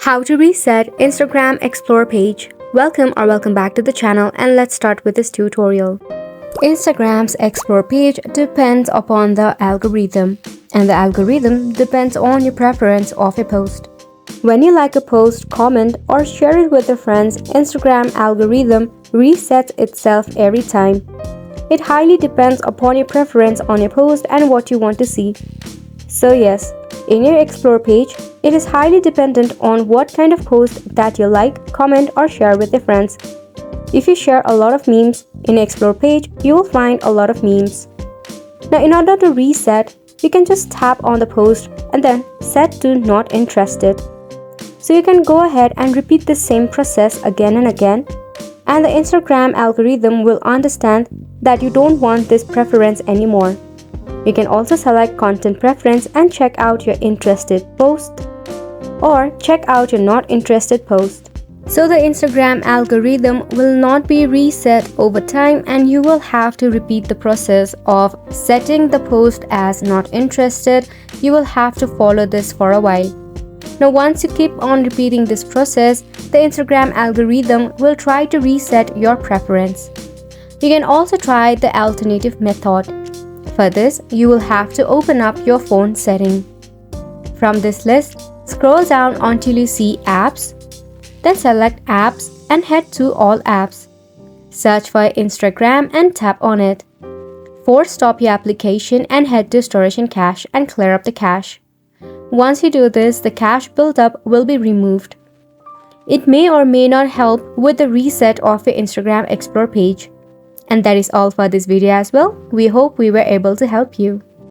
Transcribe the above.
How to reset Instagram Explore page. Welcome back to the channel, and let's start with this tutorial. Instagram's Explore page depends upon the algorithm, and the algorithm depends on your preference of a post. When you like a post, comment, or share it with your friends, Instagram algorithm resets itself every time. It highly depends upon your preference on your post and what you want to see. So yes, in your Explore page, it is highly dependent on what kind of post that you like, comment, or share with your friends. If you share a lot of memes in your Explore page, you will find a lot of memes. Now, in order to reset, you can just tap on the post and then set to not interested. So you can go ahead and repeat the same process again and again, and the Instagram algorithm will understand that you don't want this preference anymore. You can also select content preference and check out your interested post, or check out your not interested post. So the Instagram algorithm will not be reset over time, and you will have to repeat the process of setting the post as not interested. You will have to follow this for a while. Now once you keep on repeating this process, the Instagram algorithm will try to reset your preference. You can also try the alternative method. For this, you will have to open up your phone setting. From this list, scroll down until you see Apps, then select Apps and head to All Apps. Search for Instagram and tap on it. Force stop your application and head to Storage and Cache and clear up the cache. Once you do this, the cache buildup will be removed. It may or may not help with the reset of your Instagram Explore page. And that is all for this video as well. We hope we were able to help you.